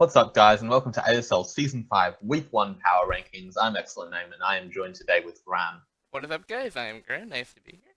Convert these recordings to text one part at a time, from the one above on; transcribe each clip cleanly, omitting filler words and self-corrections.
What's up, guys, and welcome to ASL Season 5, Week 1 Power Rankings. I'm Excellent Name, and I am joined today with Ram. What is up, guys? I am Grant. Nice to be here.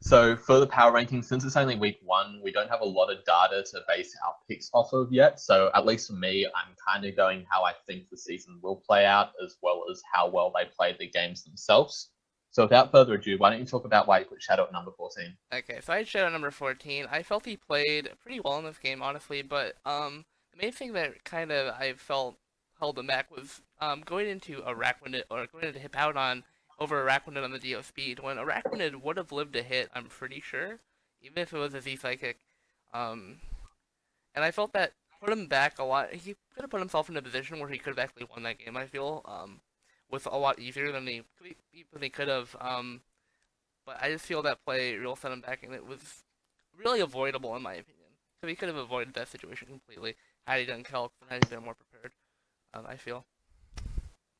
So, for the Power Rankings, since it's only Week 1, we don't have a lot of data to base our picks off of yet. So, at least for me, I'm kind of going how I think the season will play out, as well as how well they played the games themselves. So, without further ado, why don't you talk about why you put Shadow at number 14? Okay, so I had Showdown number 14. I felt he played pretty well in this game, honestly, but the main thing that kind of I felt held him back was going into Araquanid or going into Hippowdon over Araquanid on the DO speed when Araquanid would have lived a hit, I'm pretty sure, even if it was a Z Psychic. Um, and I felt that put him back a lot. He could have put himself in a position where he could have actually won that game, I feel, with a lot easier than he could have. But I just feel that play real set him back, and it was really avoidable in my opinion. So he could have avoided that situation completely had he done calcs and had he been more prepared. I feel.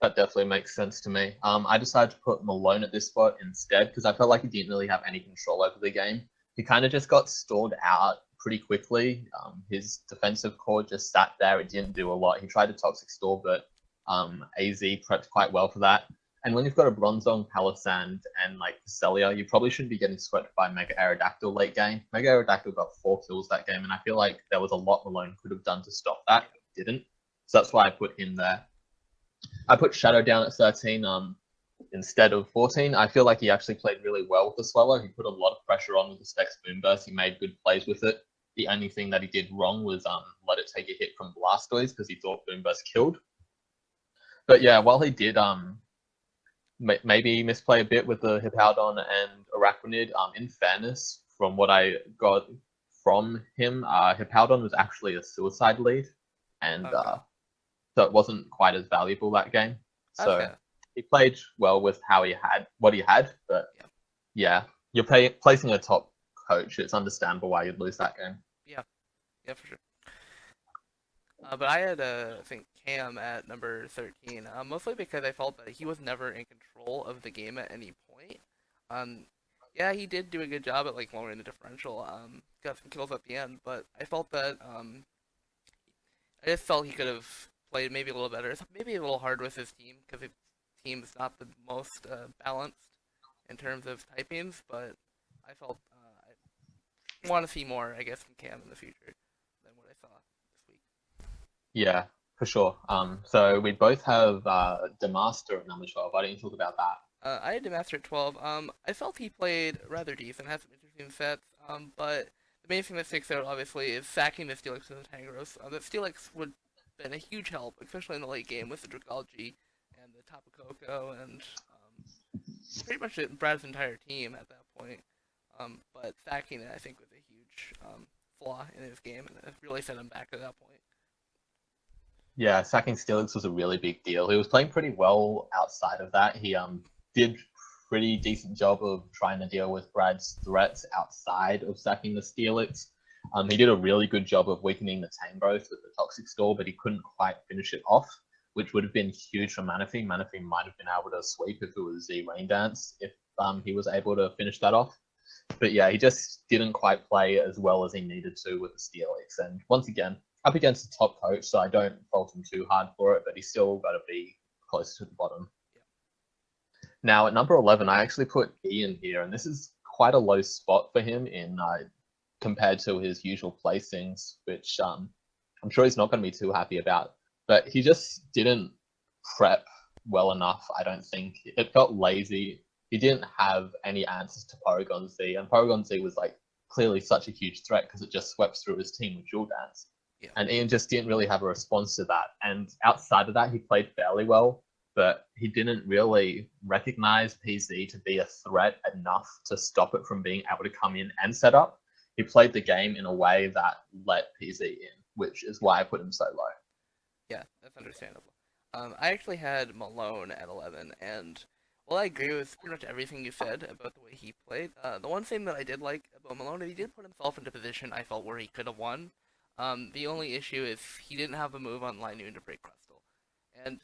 That definitely makes sense to me. I decided to put Malone at this spot instead because I felt like he didn't really have any control over the game. He kind of just got stalled out pretty quickly. His defensive core just sat there. It didn't do a lot. He tried to toxic stall, but AZ prepped quite well for that. And when you've got a Bronzong, Palisand, and like Celia, you probably shouldn't be getting swept by Mega Aerodactyl late game. Mega Aerodactyl got 4 kills that game, and I feel like there was a lot Malone could have done to stop that, but didn't. So that's why I put him there. I put Shadow down at 13 instead of 14. I feel like he actually played really well with the Swallow. He put a lot of pressure on with the Specs Boomburst. He made good plays with it. The only thing that he did wrong was let it take a hit from Blastoise because he thought Boomburst killed. But yeah, while he did maybe misplay a bit with the Hippowdon and Araquanid, in fairness, from what I got from him, Hippowdon was actually a suicide lead, and Okay. so it wasn't quite as valuable that game. So Okay. he played well with what he had, but Yeah. yeah, you're placing a top coach. It's understandable why you'd lose that game. Yeah. Yeah, for sure. But I had, I think, Cam at number 13, mostly because I felt that he was never in control of the game at any point. Um, yeah, he did do a good job at like lowering the differential. Got some kills at the end, but I felt that I just felt he could have played maybe a little better, maybe a little hard with his team because his team's not the most balanced in terms of typings. But I felt I want to see more, I guess, from Cam in the future than what I saw this week. Yeah, for sure. So we both have Demaster at number 12. Why don't you talk about that? I had Demaster at 12. I felt he played rather decent, had some interesting sets. But the main thing that sticks out, obviously, is sacking the Steelix and the Tangrowth. The Steelix would have been a huge help, especially in the late game with the Dracology and the Tapu Koko and pretty much Brad's entire team at that point. But sacking it, I think, was a huge flaw in his game, and it really set him back at that point. Yeah, sacking Steelix was a really big deal. He was playing pretty well outside of that. He did pretty decent job of trying to deal with Brad's threats outside of sacking the Steelix. He did a really good job of weakening the Tangrowth with the Toxic Store, but he couldn't quite finish it off, which would have been huge for Manaphy. Manaphy might have been able to sweep if it was Z Rain Dance, if he was able to finish that off. But yeah, he just didn't quite play as well as he needed to with the Steelix. And once again, up against the top coach, so I don't fault him too hard for it, but he's still got to be close to the bottom. Yeah. Now, at number 11, I actually put Ian here, and this is quite a low spot for him in compared to his usual placings, which I'm sure he's not going to be too happy about. But he just didn't prep well enough, I don't think. It felt lazy. He didn't have any answers to Porygon Z, and Porygon Z was like clearly such a huge threat because it just swept through his team with Dual Dance. Yeah. And Ian just didn't really have a response to that. And outside of that, he played fairly well, but he didn't really recognize PZ to be a threat enough to stop it from being able to come in and set up. He played the game in a way that let PZ in, which is why I put him so low. Yeah, that's understandable. I actually had Malone at 11, and well, I agree with pretty much everything you said about the way he played. The one thing that I did like about Malone is he did put himself into a position I felt where he could have won. The only issue is he didn't have a move on Line to break Crustle. And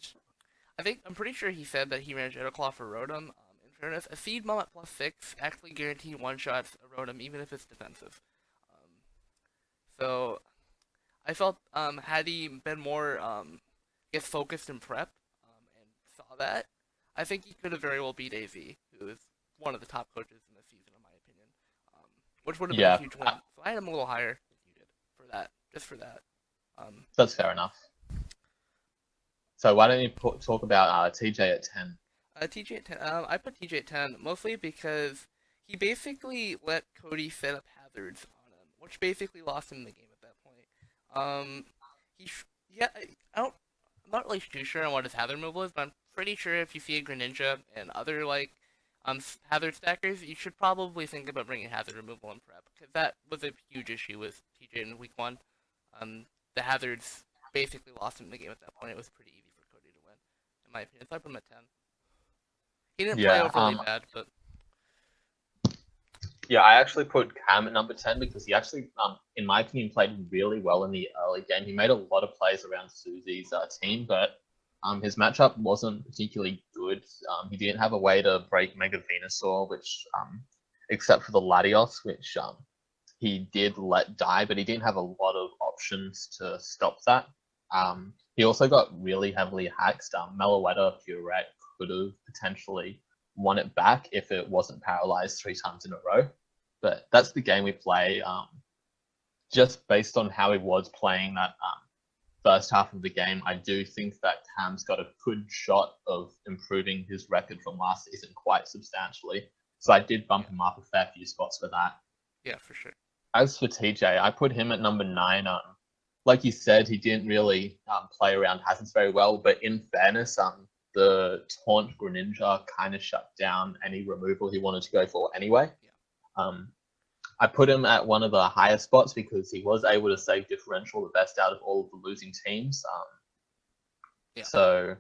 I'm pretty sure he said that he ran Shadow Claw for Rotom. In fairness, a Seed Bomb at +6 actually guaranteed one-shots a Rotom even if it's defensive. So I felt had he been more get focused in prep and saw that, I think he could have very well beat AZ, who is one of the top coaches in the season, in my opinion, which would have been a Yeah, huge win. So I had him a little higher than you did for that, just for that. Um, that's fair enough. So why don't you talk about TJ at 10? TJ at 10. I put TJ at 10 mostly because he basically let Cody set up hazards on him, which basically lost him the game at that point. Yeah, I don't. I'm not really too sure on what his hazard removal is, but I'm pretty sure if you see a Greninja and other hazard stackers, you should probably think about bringing hazard removal in prep because that was a huge issue with TJ in week one. The hazards basically lost him the game at that point. It was pretty easy for Cody to win, in my opinion. So I put him at 10. He didn't play Yeah, overly bad, but yeah, I actually put Cam at number 10 because he actually, in my opinion, played really well in the early game. He made a lot of plays around Susie's team, but his matchup wasn't particularly good. He didn't have a way to break Mega Venusaur, which, except for the Latios, which he did let die, but he didn't have a lot of options to stop that. He also got really heavily hacked. Meloetta Purette could have potentially won it back if it wasn't paralyzed 3 times in a row. But that's the game we play. Just based on how he was playing that first half of the game, I do think that Cam's got a good shot of improving his record from last season quite substantially. So I did bump him up a fair few spots for that. yeah, for sure. As for TJ, I put him at number 9. Like you said, he didn't really play around hazards very well, but in fairness, the taunt Greninja kind of shut down any removal he wanted to go for anyway. Yeah. I put him at one of the higher spots because he was able to save differential the best out of all of the losing teams. Yeah. So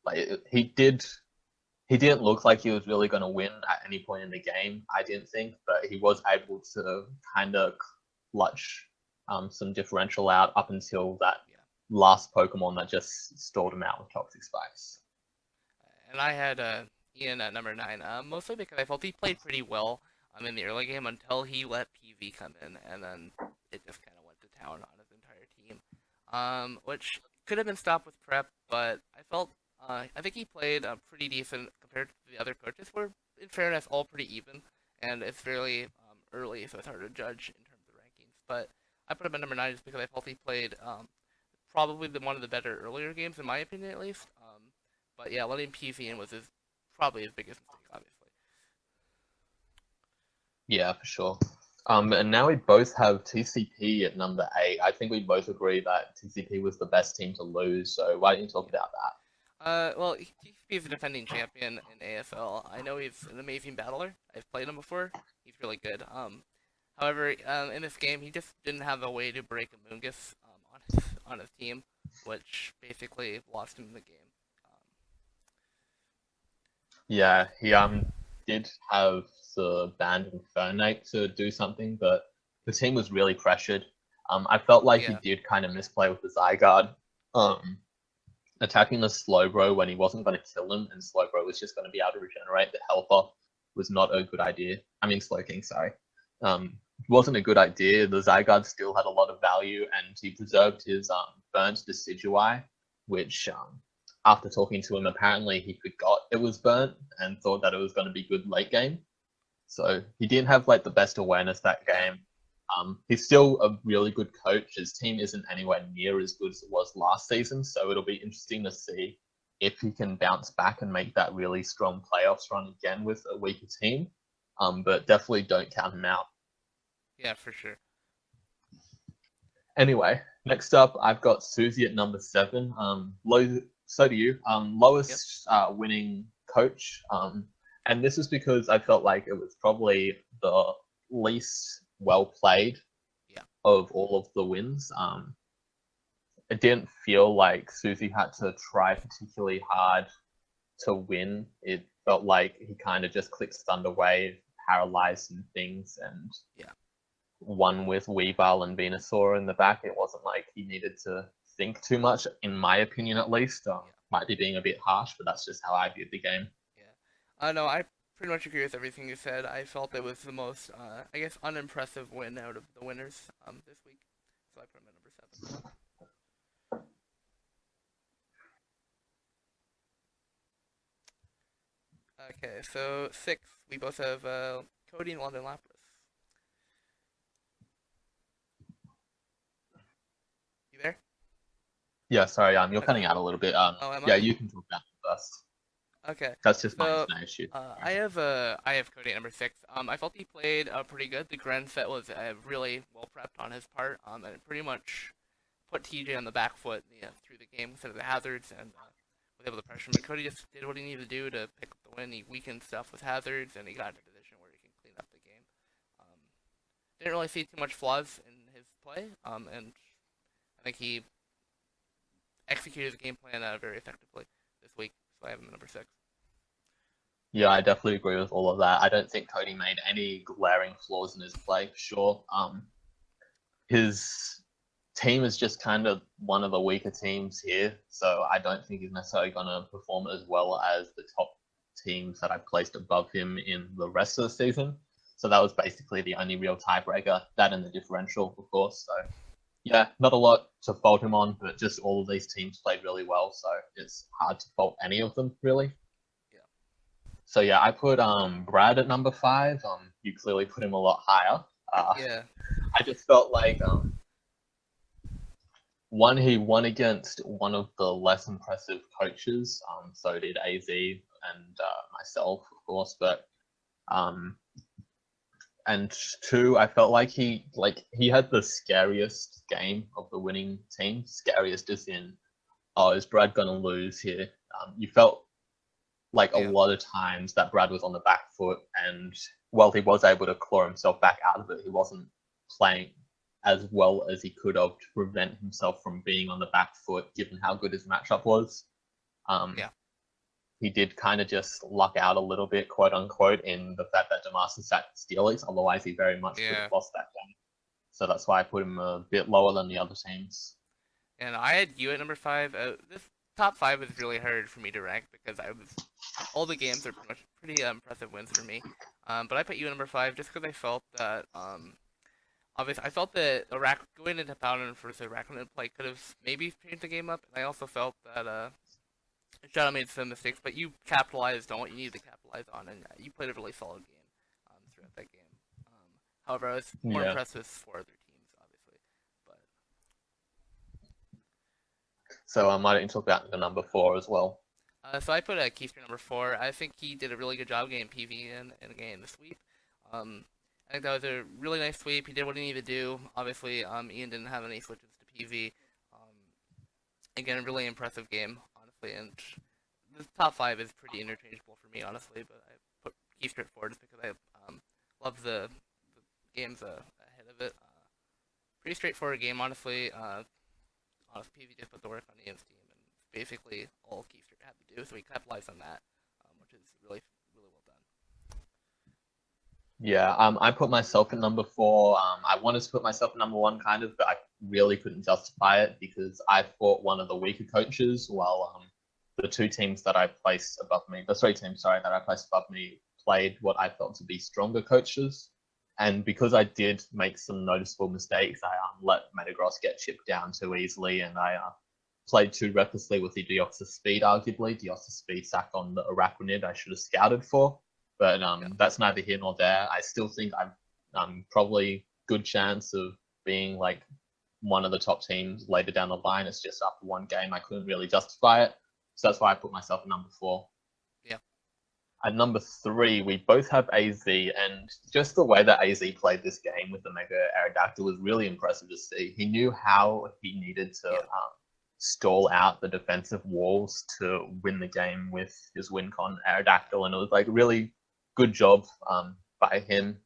like he didn't look like he was really going to win at any point in the game, I didn't think, but he was able to kind of clutch some differential out up until that last Pokemon that just stalled him out with Toxic Spikes. And I had Ian at number 9, mostly because I felt he played pretty well in the early game until he let PV come in, and then it just kind of went to town on his entire team. Which could have been stopped with prep, but I think he played pretty decent compared to the other coaches. Were, in fairness, all pretty even, and it's fairly early, so it's hard to judge in terms of rankings. But I put him at number 9 just because I felt he played probably one of the better earlier games, in my opinion, at least. But yeah, letting PV in was probably his biggest mistake, obviously. Yeah, for sure. And now we both have TCP at number 8. I think we both agree that TCP was the best team to lose. So why don't you talk about that? Well, TCP is a defending champion in ASL. I know he's an amazing battler. I've played him before. He's really good. However, in this game, he just didn't have a way to break a Moongus on his team, which basically lost him the game. Yeah, he did have the band Infernape to do something, but the team was really pressured. I felt like he did kind of misplay with the Zygarde. Attacking the Slowbro when he wasn't going to kill him, and Slowbro was just going to be able to regenerate the health off was not a good idea. I mean, Slowking, sorry. Wasn't a good idea. The Zygarde still had a lot of value, and he preserved his burnt Decidueye, which after talking to him, apparently he forgot it was burnt and thought that it was going to be good late game. So he didn't have like the best awareness that game. He's still a really good coach. His team isn't anywhere near as good as it was last season, so it'll be interesting to see if he can bounce back and make that really strong playoffs run again with a weaker team. But definitely don't count him out. Yeah, for sure. Anyway, next up, I've got Susie at number 7. So do you. Lowest winning coach. And this is because I felt like it was probably the least well played of all of the wins. It didn't feel like Susie had to try particularly hard to win. It felt like he kind of just clicked Thunder Wave, paralyzed some things, and won with Weavile and Venusaur in the back. It wasn't like he needed to think too much, in my opinion at least. Might be being a bit harsh, but that's just how I viewed the game. No, I pretty much agree with everything you said. I felt it was the most, I guess, unimpressive win out of the winners this week. So I put him at number 7. Okay, so 6. We both have Cody and London Lapras. You there? Yeah, sorry, you're Okay. cutting out a little bit. Oh, am Yeah, I? you can talk about it first. Okay. That's just my So, internet issue. I have Cody at number 6. I felt he played pretty good. The Gren set was really well prepped on his part. And it pretty much put TJ on the back foot through the game instead of the hazards and was able to pressure him. But Cody just did what he needed to do to pick up the win. He weakened stuff with hazards and he got into a position where he can clean up the game. Um, didn't really see too much flaws in his play. And I think he executed the game plan very effectively this week. So I have him at number 6. Yeah, I definitely agree with all of that. I don't think Cody made any glaring flaws in his play, for sure. His team is just kind of one of the weaker teams here, so I don't think he's necessarily going to perform as well as the top teams that I placed above him in the rest of the season. So that was basically the only real tiebreaker, that and the differential, of course. So yeah, not a lot to fault him on, but just all of these teams played really well, so it's hard to fault any of them, really. Yeah. So yeah, I put Brad at number 5. You clearly put him a lot higher. Yeah. I just felt like one, he won against one of the less impressive coaches. So did AZ and myself, of course. But and two, I felt like he had the scariest game of the winning team. Scariest as in, oh, is Brad gonna lose here? You felt like a Yeah. lot of times that Brad was on the back foot, and while he was able to claw himself back out of it, he wasn't playing as well as he could have to prevent himself from being on the back foot, given how good his matchup was. Um, Yeah. he did kind of just luck out a little bit, quote unquote, in the fact that Damascus sat Steelix. Otherwise, he very much could have Yeah. lost that game. So that's why I put him a bit lower than the other teams. And I had you at number 5. This top 5 was really hard for me to rank because all the games are pretty impressive wins for me. But I put you at number 5 just because I felt that obviously I felt that going into Paladin versus Arachnid play could have maybe changed the game up, and I also felt that Shadow made some mistakes, but you capitalized on what you needed to capitalize on, and you played a really solid game throughout that game. However, I was more Yeah. impressed with 4 other teams, obviously. But So why don't you talk about the number 4 as well? so I put Keith at number 4. I think he did a really good job getting PV in again the sweep. I think that was a really nice sweep. He did what he needed to do. Obviously, Ian didn't have any switches to PV. Again, a really impressive game, honestly, and the top 5 is pretty interchangeable for me, honestly. But I put Keith at 4 just because I love the games ahead of it. Pretty straightforward game, honestly. Honest PV just put the work on Ian's team, and basically all Keith had to do, so he capitalized on that, which is really really well done. Yeah, I put myself at number 4. I wanted to put myself at number 1, kind of, but I really couldn't justify it because I fought one of the weaker coaches, while the 2 teams that I placed above me, the 3 teams, sorry, that I placed above me, played what I felt to be stronger coaches. And because I did make some noticeable mistakes, I let Metagross get chipped down too easily, and I played too recklessly with the Deoxys speed, arguably. Deoxys speed sack on the Arachnid I should have scouted for. But Yeah, that's neither here nor there. I still think I'm probably good chance of being like one of the top teams later down the line. It's just after one game I couldn't really justify it. So that's why I put myself at number 4. yeah, At number 3, we both have AZ, and just the way that AZ played this game with the Mega Aerodactyl was really impressive to see. He knew how he needed to yeah, stall out the defensive walls to win the game with his WinCon Aerodactyl, and it was like really good job by him.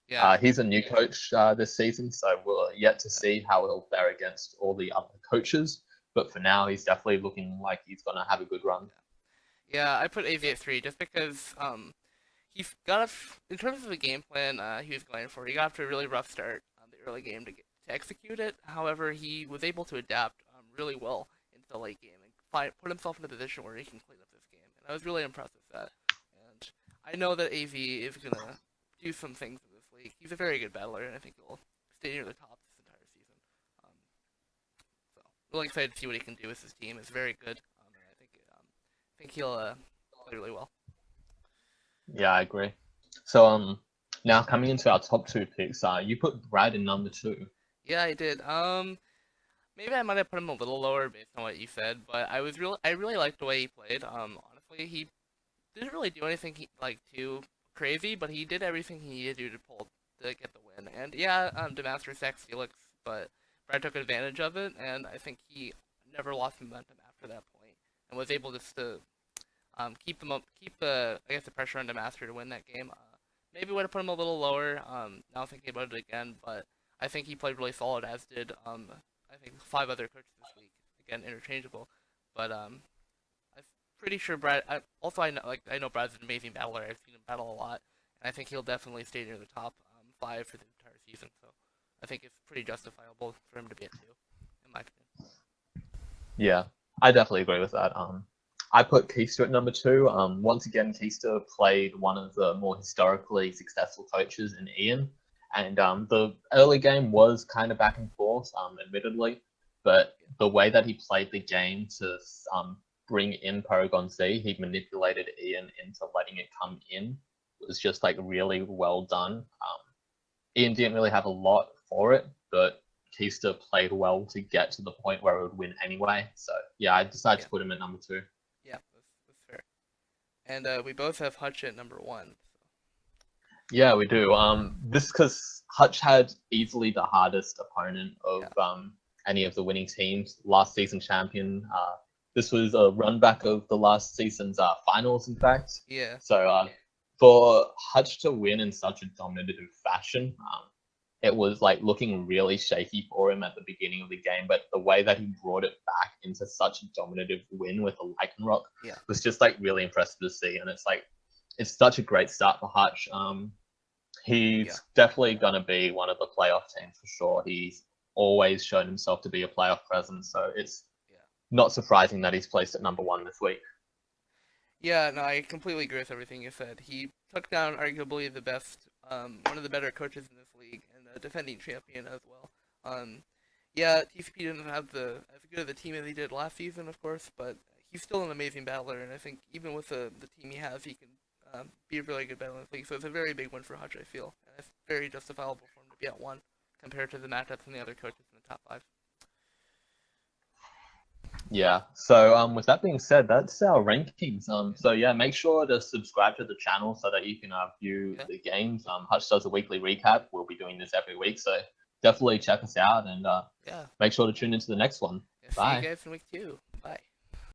yeah. He's a new coach this season, so we're yet to see how he'll fare against all the other coaches. But for now, he's definitely looking like he's going to have a good run. Yeah, I put AV at 3 just because he got off in terms of the game plan he was going for. He got off to a really rough start on the early game to execute it. However, he was able to adapt really well into the late game and put himself in a position where he can clean up this game. And I was really impressed with that. And I know that AV is gonna do some things in this league. He's a very good battler, and I think he'll stay near the top this entire season. Um, really excited to see what he can do with his team. It's very good, and I think he'll play really well. Yeah, I agree. So now coming into our top two picks, you put Brad in number two. Yeah, I did. Maybe I might have put him a little lower based on what you said, but I really liked the way he played. Honestly, he didn't really do anything like too crazy, but he did everything he needed to do to get the win. And yeah, Demaster sacked Felix, but Brad took advantage of it, and I think he never lost momentum after that point, and was able just to keep the I guess the pressure on Demaster to win that game. Maybe would have put him a little lower. Now thinking about it again, but I think he played really solid, as did I think 5 other coaches this week. Again, interchangeable, but I'm pretty sure Brad. I know Brad's an amazing battler. I've seen him battle a lot, and I think he'll definitely stay near the top 5 for the entire season. So I think it's pretty justifiable for him to be at 2, in my opinion. Yeah, I definitely agree with that. I put Keister at number two. Once again, Keister played one of the more historically successful coaches in Ian, and the early game was kind of back and forth, admittedly, but the way that he played the game to bring in Paragon Z, he manipulated Ian into letting it come in. It was just like really well done. Ian didn't really have a lot for it, but Keister played well to get to the point where it would win anyway. So yeah, I decided to put him at number two. Yeah, that's fair. And we both have Hutch at number 1. So. Yeah, we do. This because Hutch had easily the hardest opponent of any of the winning teams. Last season champion. This was a run back of the last season's finals, in fact. Yeah. So for Hutch to win in such a dominative fashion, it was like looking really shaky for him at the beginning of the game. But the way that he brought it back into such a dominative win with a Lycanroc was just like really impressive to see. And it's like it's such a great start for Hutch. He's definitely going to be one of the playoff teams for sure. He's always shown himself to be a playoff presence, so it's not surprising that he's placed at number 1 this week. Yeah, no, I completely agree with everything you said. He took down arguably the best, one of the better coaches in this league, and the defending champion as well. Yeah, TCP didn't have as good of a team as he did last season, of course, but he's still an amazing battler, and I think even with the team he has, he can be a really good battler in the league. So it's a very big win for Hutch, I feel, and it's very justifiable for him to be at 1 compared to the matchups and the other coaches in the top 5. Yeah. So with that being said, that's our rankings. So yeah, make sure to subscribe to the channel so that you can view the games. Hutch does a weekly recap. We'll be doing this every week, so definitely check us out and make sure to tune into the next one. Bye. See you guys in week 2. Bye.